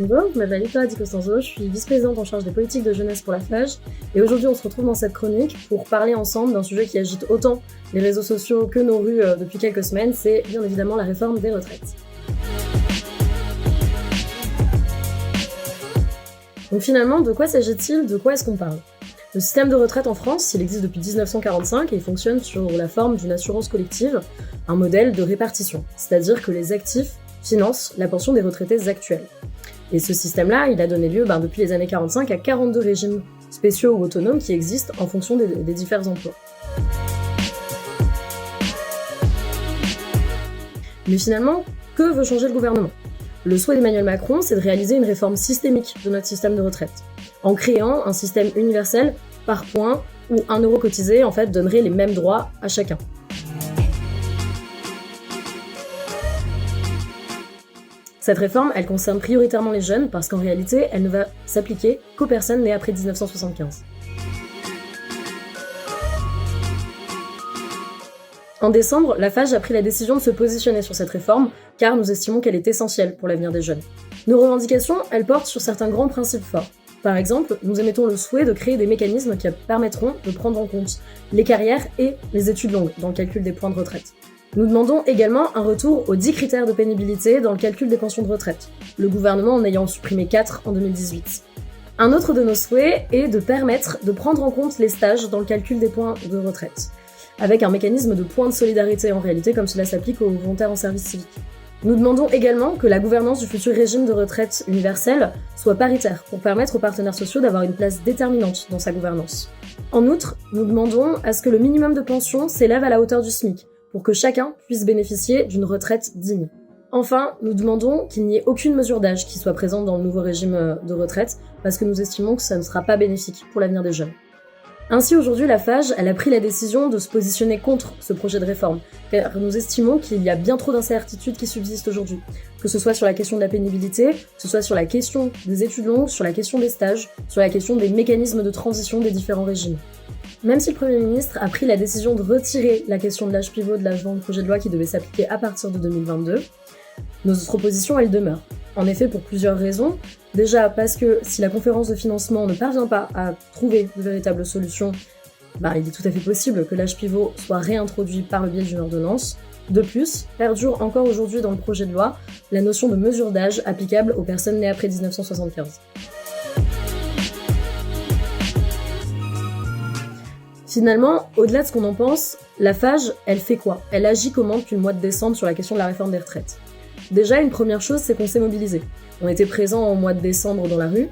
Bonjour, je m'appelle Victoria Di Costanzo, je suis vice-présidente en charge des politiques de jeunesse pour la FAGE, et aujourd'hui on se retrouve dans cette chronique pour parler ensemble d'un sujet qui agite autant les réseaux sociaux que nos rues depuis quelques semaines, c'est bien évidemment la réforme des retraites. Donc finalement, de quoi s'agit-il? De quoi est-ce qu'on parle? Le système de retraite en France, il existe depuis 1945 et il fonctionne sur la forme d'une assurance collective, un modèle de répartition, c'est-à-dire que les actifs financent la pension des retraités actuels. Et ce système-là, il a donné lieu depuis les années 45 à 42 régimes spéciaux ou autonomes qui existent en fonction des divers emplois. Mais finalement, que veut changer le gouvernement? Le souhait d'Emmanuel Macron, c'est de réaliser une réforme systémique de notre système de retraite, en créant un système universel par points où 1 euro cotisé en fait donnerait les mêmes droits à chacun. Cette réforme, elle concerne prioritairement les jeunes parce qu'en réalité, elle ne va s'appliquer qu'aux personnes nées après 1975. En décembre, la FAGE a pris la décision de se positionner sur cette réforme car nous estimons qu'elle est essentielle pour l'avenir des jeunes. Nos revendications, elles portent sur certains grands principes forts. Par exemple, nous émettons le souhait de créer des mécanismes qui permettront de prendre en compte les carrières et les études longues dans le calcul des points de retraite. Nous demandons également un retour aux 10 critères de pénibilité dans le calcul des pensions de retraite, le gouvernement en ayant supprimé 4 en 2018. Un autre de nos souhaits est de permettre de prendre en compte les stages dans le calcul des points de retraite, avec un mécanisme de points de solidarité en réalité comme cela s'applique aux volontaires en service civique. Nous demandons également que la gouvernance du futur régime de retraite universel soit paritaire pour permettre aux partenaires sociaux d'avoir une place déterminante dans sa gouvernance. En outre, nous demandons à ce que le minimum de pension s'élève à la hauteur du SMIC, pour que chacun puisse bénéficier d'une retraite digne. Enfin, nous demandons qu'il n'y ait aucune mesure d'âge qui soit présente dans le nouveau régime de retraite, parce que nous estimons que ça ne sera pas bénéfique pour l'avenir des jeunes. Ainsi, aujourd'hui, la FAGE, elle a pris la décision de se positionner contre ce projet de réforme, car nous estimons qu'il y a bien trop d'incertitudes qui subsistent aujourd'hui, que ce soit sur la question de la pénibilité, que ce soit sur la question des études longues, sur la question des stages, sur la question des mécanismes de transition des différents régimes. Même si le Premier ministre a pris la décision de retirer la question de l'âge pivot de l'avant projet de loi qui devait s'appliquer à partir de 2022, nos propositions, elles demeurent. En effet, pour plusieurs raisons. Déjà, parce que si la conférence de financement ne parvient pas à trouver de véritables solutions, il est tout à fait possible que l'âge pivot soit réintroduit par le biais d'une ordonnance. De plus, perdure encore aujourd'hui dans le projet de loi la notion de mesure d'âge applicable aux personnes nées après 1975. Finalement, au-delà de ce qu'on en pense, la FAGE, elle fait quoi? Elle agit comment depuis le mois de décembre sur la question de la réforme des retraites? Déjà, une première chose, c'est qu'on s'est mobilisé. On était présents au mois de décembre dans la rue.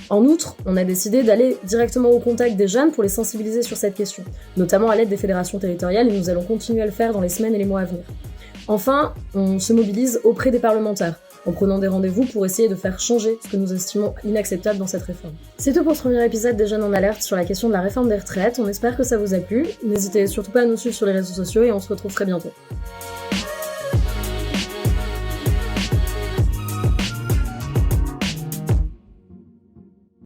En outre, on a décidé d'aller directement au contact des jeunes pour les sensibiliser sur cette question, notamment à l'aide des fédérations territoriales, et nous allons continuer à le faire dans les semaines et les mois à venir. Enfin, on se mobilise auprès des parlementaires, en prenant des rendez-vous pour essayer de faire changer ce que nous estimons inacceptable dans cette réforme. C'est tout pour ce premier épisode des Jeunes en alerte sur la question de la réforme des retraites. On espère que ça vous a plu. N'hésitez surtout pas à nous suivre sur les réseaux sociaux et on se retrouve très bientôt.